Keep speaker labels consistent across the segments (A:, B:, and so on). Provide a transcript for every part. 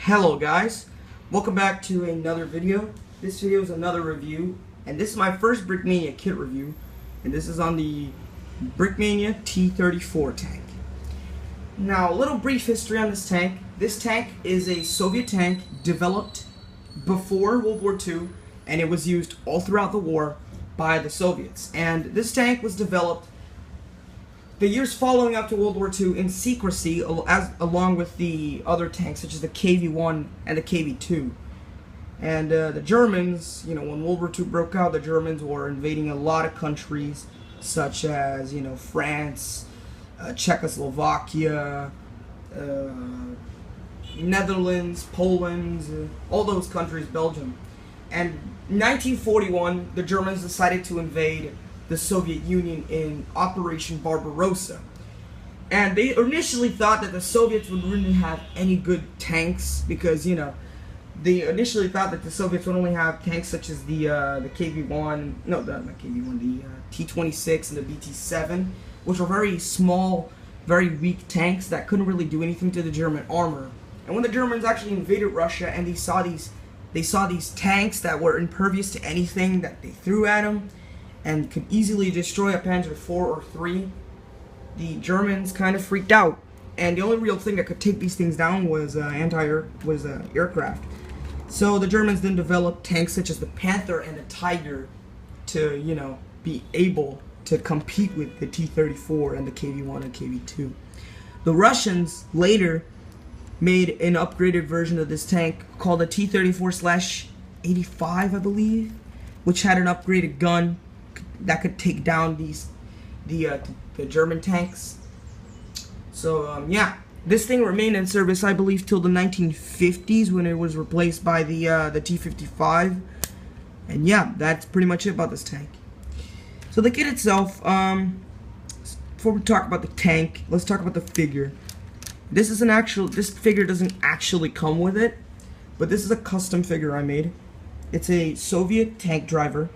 A: Hello guys, welcome back to another video. This video is another review, and this is my first Brickmania kit review, and this is on the Brickmania T34 tank. Now, a little brief history on this tank. This tank is a Soviet tank developed before World War II, and it was used all throughout the war by the Soviets. And this tank was developed the years following up to World War II in secrecy, along with the other tanks such as the KV-1 and the KV-2. And the Germans, when World War II broke out, the Germans were invading a lot of countries such as, France, Czechoslovakia, Netherlands, Poland, all those countries, Belgium. And in 1941, the Germans decided to invade the Soviet Union in Operation Barbarossa. And they initially thought that the Soviets would really have any good tanks because, they initially thought that the Soviets would only have tanks such as the KV-1, not KV-1, the T-26 and the BT-7, which were very small, very weak tanks that couldn't really do anything to the German armor. And when the Germans actually invaded Russia and they saw these tanks that were impervious to anything that they threw at them and could easily destroy a Panzer IV or III, the Germans kind of freaked out. And the only real thing that could take these things down was aircraft. So the Germans then developed tanks such as the Panther and the Tiger to, be able to compete with the T-34 and the KV-1 and KV-2. The Russians later made an upgraded version of this tank called the T34/85, I believe, which had an upgraded gun that could take down the German tanks. So this thing remained in service, I believe, till the 1950s when it was replaced by the T-55. And that's pretty much it about this tank. So the kit itself, before we talk about the tank, let's talk about the figure. This figure doesn't actually come with it, but this is a custom figure I made. It's a Soviet tank driver.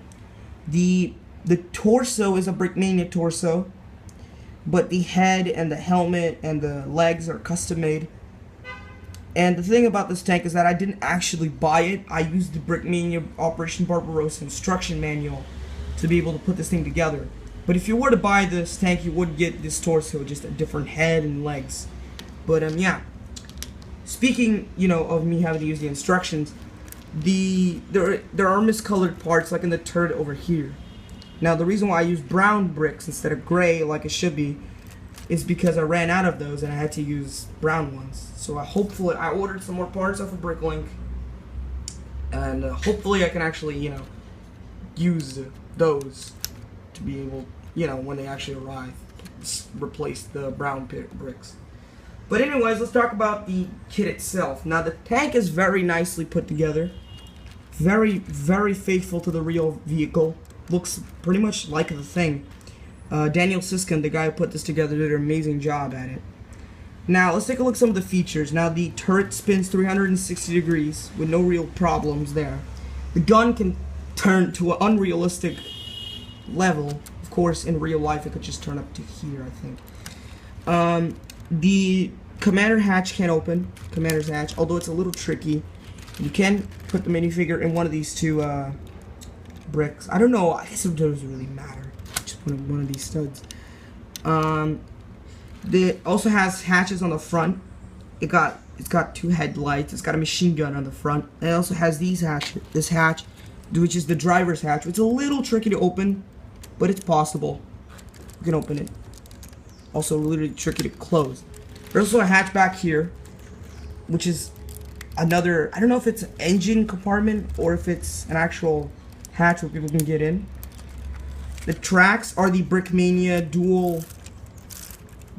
A: The torso is a Brickmania torso, but the head and the helmet and the legs are custom made. And the thing about this tank is that I didn't actually buy it. I used the Brickmania Operation Barbarossa instruction manual to be able to put this thing together. But if you were to buy this tank, you would get this torso, just a different head and legs. But speaking, of me having to use the instructions, there are miscolored parts, like in the turret over here. Now, the reason why I use brown bricks instead of gray like it should be is because I ran out of those and I had to use brown ones. So I ordered some more parts off of Bricklink, and hopefully I can actually, use those to be able, when they actually arrive, replace the brown bricks. But anyways, let's talk about the kit itself. Now, the tank is very nicely put together, very, very faithful to the real vehicle. Looks pretty much like the thing. Daniel Siskin, the guy who put this together, did an amazing job at it. Now, let's take a look at some of the features. Now, the turret spins 360 degrees with no real problems there. The gun can turn to an unrealistic level. Of course, in real life, it could just turn up to here, I think. The commander hatch can open, commander's hatch, although it's a little tricky. You can put the minifigure in one of these two bricks. I don't know, I guess it doesn't really matter. Just put in one of these studs. It also has hatches on the front. It's got two headlights. It's got a machine gun on the front. And it also has this hatch, which is the driver's hatch. It's a little tricky to open, but it's possible. You can open it. Also really tricky to close. There's also a hatch back here, which is another, I don't know if it's an engine compartment or if it's an actual hatch where people can get in. The tracks are the Brickmania dual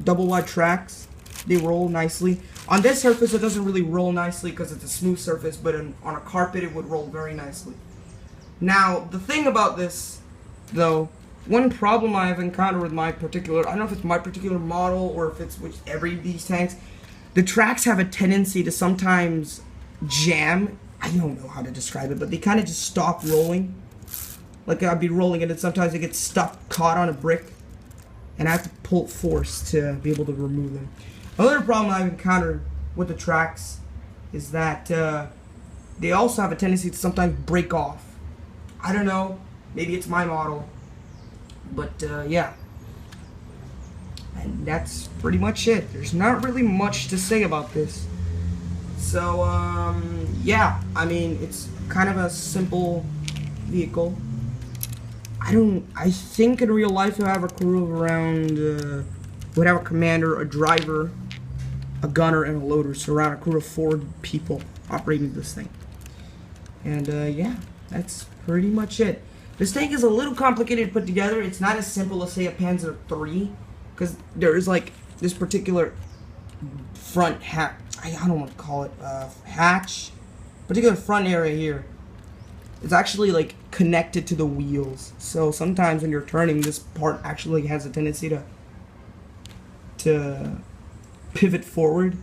A: double wide tracks. They roll nicely. On this surface it doesn't really roll nicely because it's a smooth surface, but on a carpet it would roll very nicely. Now, the thing about this, though, one problem I have encountered with I don't know if it's my particular model or if it's with every of these tanks, the tracks have a tendency to sometimes jam. I don't know how to describe it, but they kind of just stop rolling. Like I'd be rolling it and sometimes it gets stuck, caught on a brick, and I have to pull force to be able to remove them. Another problem I've encountered with the tracks is that they also have a tendency to sometimes break off. I don't know, maybe it's my model, but yeah. And that's pretty much it. There's not really much to say about this. So, yeah, I mean, it's kind of a simple vehicle. I think in real life you'll have a crew of around, would have a commander, a driver, a gunner, and a loader. So around a crew of 4 people operating this thing. And, yeah, that's pretty much it. This tank is a little complicated to put together. It's not as simple as, say, a Panzer III. Because there is, like, this particular front hatch. I don't want to call it hatch. Particular front area here. It's actually, like, connected to the wheels. So sometimes when you're turning, this part actually has a tendency to pivot forward,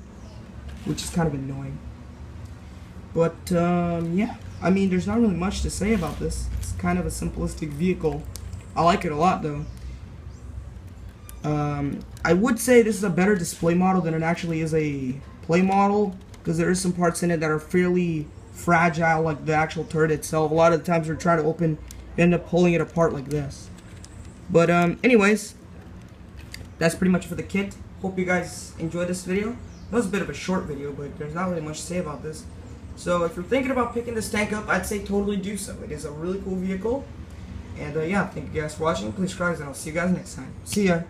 A: which is kind of annoying. But, yeah. I mean, there's not really much to say about this. It's kind of a simplistic vehicle. I like it a lot, though. I would say this is a better display model than it actually is a play model, because there is some parts in it that are fairly fragile, like the actual turret itself. A lot of the times you're trying to open, you end up pulling it apart like this. But anyways, that's pretty much for the kit. Hope you guys enjoyed this video. It was a bit of a short video, but there's not really much to say about this. So if you're thinking about picking this tank up, I'd say totally do so. It is a really cool vehicle. And yeah, thank you guys for watching. Please subscribe, and I'll see you guys next time. See ya.